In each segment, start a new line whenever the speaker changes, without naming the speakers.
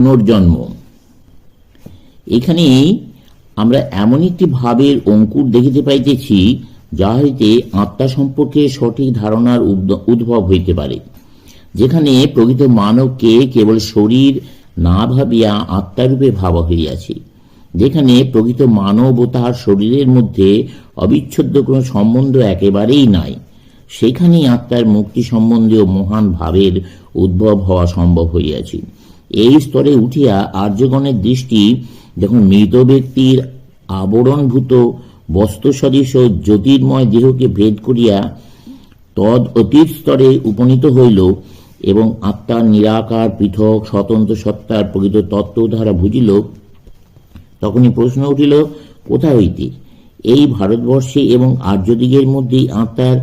পুনর্জন্ম। এখানে আমরা এমন একটি ভাবের অঙ্কুর দেখিতে পাইতেছি, যা হইতে আত্মা সম্পর্কে সঠিক ধারণার উদ্ভব হইতে পারে, যেখানে প্রকৃত মানবকে কেবল শরীর না ভাবিয়া আত্মারূপে ভাবা হইয়াছে, যেখানে প্রকৃত মানব ও তাহার শরীরের মধ্যে অবিচ্ছেদ্য কোনো সম্বন্ধ একেবারেই নাই, সেখানেই আত্মার মুক্তি সম্বন্ধীয় মহান ভাবের উদ্ভব হওয়া সম্ভব হইয়াছে। এই স্তরে উঠিয়া আর্যগণের দৃষ্টি যখন মৃত ব্যক্তির আবরণভূত বস্তু সদৃশ জ্যোতির্ময় দেহকে ভেদ করিয়া তদ অতীত স্তরে উপনীত হইল এবং আত্মার নিরাকার পৃথক স্বতন্ত্র সত্তার প্রকৃত তত্ত্ব দ্বারা বুঝিল, তখনই প্রশ্ন উঠিল, কোথা হইতে এই ভারতবর্ষে এবং আর্যদিগের মধ্যেই আত্মার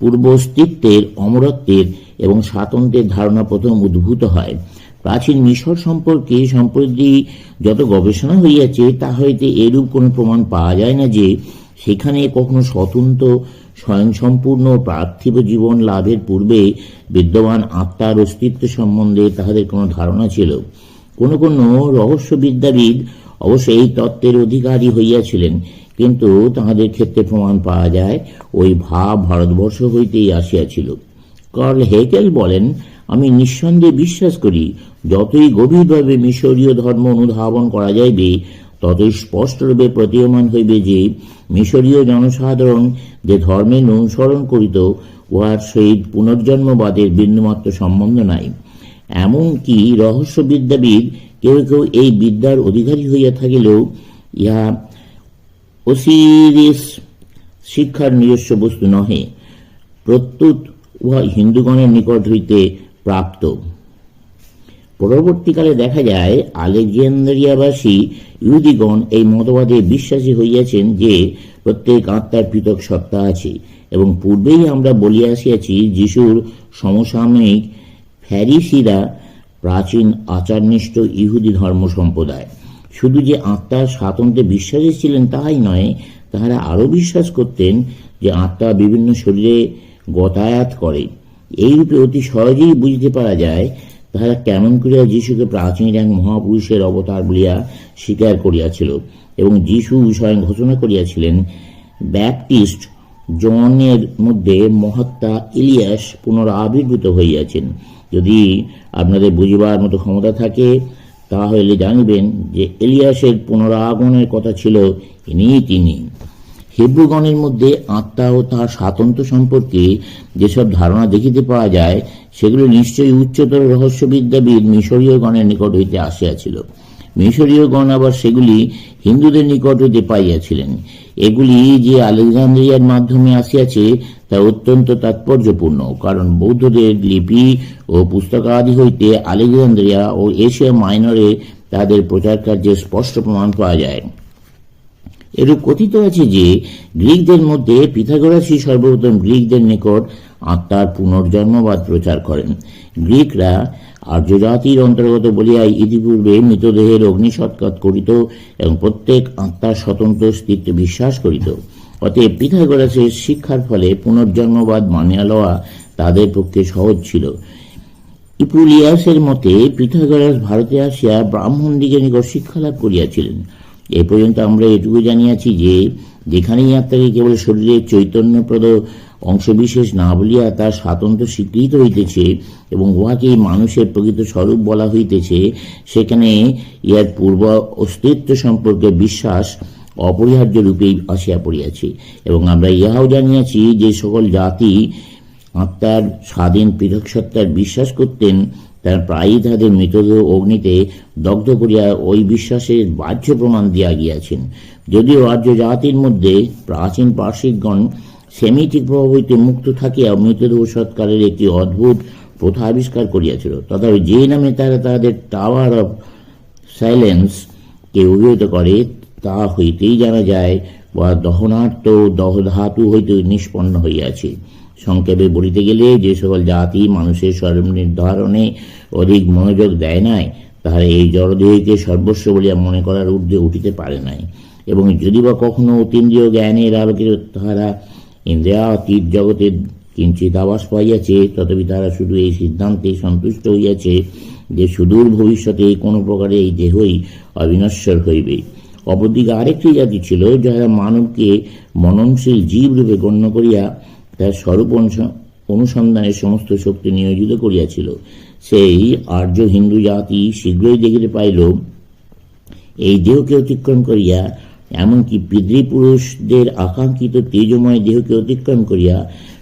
পূর্বস্তিত্বের, অমরত্বের এবং স্বাতন্ত্র্যের ধারণা প্রথম উদ্ভূত হয়? প্রাচীন মিশর সম্পর্কে সম্প্রতি যত গবেষণা হইয়াছে, তা হইতে এরূপ কোনো প্রমাণ পাওয়া যায় না যে সেখানে কখনো স্বতন্ত্র স্বয়ংসম্পূর্ণ পার্থিব জীবন লাভের পূর্বে বিদ্যমান আত্মার অস্তিত্ব সম্বন্ধে তাহাদের কোনো ধারণা ছিল। কোনো কোনো রহস্যবিদ্যাবিদ অবশ্য এই তত্ত্বের অধিকারী হইয়াছিলেন, কিন্তু তাহাদের ক্ষেত্রে প্রমাণ পাওয়া যায় ওই ভাব ভারতবর্ষ হইতেই আসিয়াছিল। কার্ল হেকেল বলেন, আমি নিঃসন্দেহে বিশ্বাস করি, যতই গভীরভাবে মিশরীয় ধর্ম অনুধাবন করা যাইবে, ততই স্পষ্টরূপে প্রতীয়মান হইবে যে মিশরীয় জনসাধারণ যে ধর্মের অনুসরণ করিত, উহার সহিত পুনর্জন্মবাদের বিন্দুমাত্র সম্বন্ধ নাই। এমনকি রহস্যবিদ্যাবিদ কেউ কেউ এই বিদ্যার অধিকারী হইয়া থাকিলেও ইহা অসিরিস শিক্ষার নিজস্ব বস্তু নহে, প্রত্যুত উহা হিন্দুগণের নিকট হইতে প্রাপ্ত। পরবর্তীকালে দেখা যায় আলেকজান্দ্রিয়াবাসী ইহুদিগণ এই মতবাদে বিশ্বাসী হইয়াছেন যে প্রত্যেক আত্মার পৃথক সত্তা আছে, এবং পূর্বেই আমরা বলিয়া আসিয়াছি, যিশুর সমসাময়িক ফ্যারিসিরা প্রাচীন আচারনিষ্ঠ ইহুদি ধর্ম সম্প্রদায়। শুধু যে আত্মার স্বাতন্ত্র্যে বিশ্বাসী ছিলেন তাহাই নয়, তাহারা আরও বিশ্বাস করতেন যে আত্মা বিভিন্ন শরীরে গতায়াত করে। এইরূপে অতি সহজেই বুঝতে পারা যায় তাহারা কেমন করিয়া যীশুকে প্রাচীন এক মহাপুরুষের অবতার বলিয়া স্বীকার করিয়াছিল, এবং যীশু স্বয়ং ঘোষণা করিয়াছিলেন, ব্যাপটিস্ট জনের মধ্যে মহাত্মা ইলিয়াস পুনরাবির্ভূত হইয়াছেন। যদি আপনাদের বুঝিবার মতো ক্ষমতা থাকে, তাহলে জানিবেন যে এলিয়াসের পুনরাগমনের কথা ছিল ইনিই তিনি। হিব্রুগণের মধ্যে আত্মা ও তাহার স্বাতন্ত্র্য সম্পর্কে যেসব ধারণা দেখিতে পাওয়া যায়, সেগুলো নিশ্চয়ই উচ্চতর রহস্যবিদ্যাবিদ মিশরীয় গণের নিকট হইতে আসিয়াছিল। মিশরীয় গণ আবার সেগুলি হিন্দুদের নিকট হইতে পাইয়াছিলেন। এগুলি যে আলেকজান্দ্রিয়ার মাধ্যমে আসিয়াছে তা অত্যন্ত তাৎপর্যপূর্ণ, কারণ বৌদ্ধদের লিপি ও পুস্তকাদি হইতে আলেকজান্দ্রিয়া ও এশিয়া মাইনরে তাদের প্রচার কার্যের স্পষ্ট প্রমাণ পাওয়া যায়। এরূপ কথিত আছে যে গ্রিকদের মধ্যে পিথাগোরাসই সর্বপ্রথম গ্রিকদের নিকট আত্মার পুনর্জন্মবাদ প্রচার করেন। গ্রিকরা আর্য জাতির অন্তর্গত বলিয়া ইতিপূর্বে মৃতদেহের অগ্নিসৎকার করিত এবং প্রত্যেক আত্মার স্বতন্ত্র অস্তিত্বে বিশ্বাস করিত। অতএব পিথাগোরাসের শিক্ষার ফলে পুনর্জন্মবাদ মানিয়া লওয়া তাদের পক্ষে সহজ ছিল। ইপুলিয়াসের মতে পিথাগোরাস ভারতে আসিয়া ব্রাহ্মণদিগের নিকট শিক্ষালাভ করিয়াছিলেন। এ পর্যন্ত আমরা এটুকু জানিয়াছি যে যেখানেই আত্মাকে কেবল শরীরের চৈতন্যপ্রদ অংশবিশেষ না বলিয়া তার স্বাতন্ত্র্য স্বীকৃত হইতেছে এবং উহাকে মানুষের প্রকৃত স্বরূপ বলা হইতেছে, সেখানে ইহার পূর্ব অস্তিত্ব সম্পর্কে বিশ্বাস অপরিহার্য রূপেই আসিয়া পড়িয়াছে। এবং আমরা ইহাও জানিয়াছি যে সকল জাতি আত্মার স্বাধীন পৃথক সত্তার বিশ্বাস করতেন, তারা প্রায়ই তাদের মৃতদেহ অগ্নিতে দগ্ধ করিয়া ওই বিশ্বাসের বাহ্য প্রমাণ দিয়া গিয়াছেন। যদিও আর্য জাতির মধ্যে প্রাচীন পার্শ্বিকগণ সেমিটিক প্রভাব হইতে মুক্ত থাকিয়া মৃতদেহ সৎকারের একটি অদ্ভুত প্রথা আবিষ্কার করিয়াছিল, তথাপি যে নামে তারা তাদের টাওয়ার অফ সাইলেন্স কে অভিহিত করে, তা হইতেই জানা যায় বা দহনার্থ দহধাতু হইতে নিষ্পন্ন হইয়াছে। সংক্ষেপে বলিতে গেলে, যে সকল জাতি মানুষের স্বরূপ নির্ধারণে অধিক মনোযোগ দেয় নাই, তাহারা এই জড়দেহকে সর্বস্ব বলিয়া মনে করার ঊর্ধ্বে উঠিতে পারে নাই, এবং যদি বা কখনো অতীন্দ্রিয় জ্ঞানের আলোকে তাহারা ইন্দ্রিয়াতীত জগতের কিঞ্চিত আভাস পাইয়াছে, তথাপি তাহারা শুধু এই সিদ্ধান্তে সন্তুষ্ট হইয়াছে যে সুদূর ভবিষ্যতে কোনো প্রকারে এই দেহই অবিনশ্বর হইবে। অপরদিকে আরেকটি জাতি ছিল, যারা মানবকে মননশীল জীব রূপে গণ্য করিয়া তার স্বরূপ অনুসন্ধানের সমস্ত শক্তি নিয়োজিত করিয়াছিল। সেই আর্য হিন্দু জাতি শীঘ্রই দেখিতে পাইল, এই দেহকে অতিক্রম করিয়া, এমনকি পিতৃপুরুষদের আকাঙ্ক্ষিত তেজময় দেহকে অতিক্রম করিয়া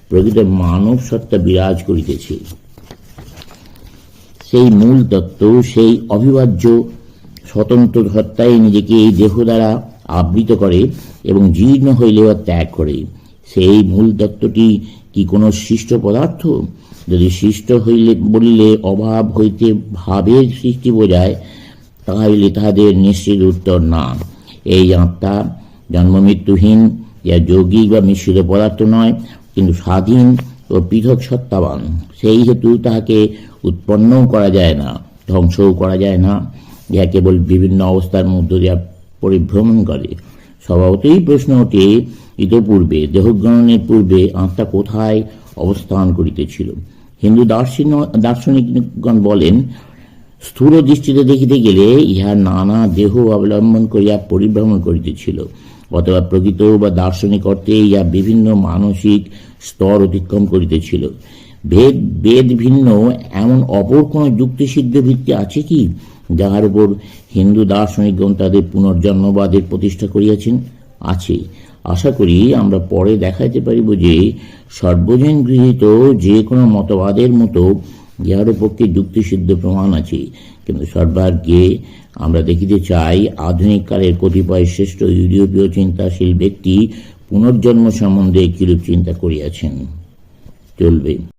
প্রকৃত মানব সত্তা বিরাজ করিতেছে। সেই মূল তত্ত্ব, সেই অবিভাজ্য স্বতন্ত্র সত্তাই নিজেকে এই দেহ দ্বারা আবৃত করে এবং জীর্ণ হইলেও ত্যাগ করে। সেই মূল তত্ত্বটি কি কোনো সৃষ্ট পদার্থ? যদি সৃষ্ট হইলে বলিলে অভাব হইতে ভাবের সৃষ্টি বোঝায়, তাহলে তাহাদের নিশ্চিত উত্তর না। এই আত্মা জন্মমৃত্যুহীন, ইয়া যৌগিক বা মিশ্রিত পদার্থ নয়, কিন্তু স্বাধীন ও পৃথক সত্তাবান। সেই হেতু তাহাকে উৎপন্নও করা যায় না, ধ্বংসও করা যায় না। ইহা কেবল বিভিন্ন অবস্থার মধ্য দিয়া পরিভ্রমণ করে। স্বভাবতই প্রশ্ন ওঠে, ইতপূর্বে দেহগ্রহণের পূর্বে আত্মা কোথায় অবস্থান করিতেছিল? হিন্দু দার্শনিকগণ বলেন, স্থূল দৃষ্টিতে দেখিতে গেলে ইহা নানা দেহ অবলম্বন করিয়া পরিভ্রমণ করিতেছিল, অথবা প্রকৃত বা দার্শনিক অর্থে ইহা বিভিন্ন মানসিক স্তর অতিক্রম করিতেছিল। বেদ ভিন্ন এমন অপর কোন যুক্তিসিদ্ধ ভিত্তি আছে কি, যাহার উপর হিন্দু দার্শনিকগণ তাদের পুনর্জন্মবাদের প্রতিষ্ঠা করিয়াছেন? আছে। আশা করি আমরা পরে দেখাইতে পারিব যে সর্বজন গৃহীত যে কোনো মতবাদের মতো ইহার পক্ষে যুক্তিসিদ্ধ প্রমাণ আছে। কিন্তু সর্বাগ্যে আমরা দেখিতে চাই, আধুনিক কালের কতিপয় শ্রেষ্ঠ ইউরোপীয় চিন্তাশীল ব্যক্তি পুনর্জন্ম সম্বন্ধে কিরূপ চিন্তা করিয়াছেন। চলবে।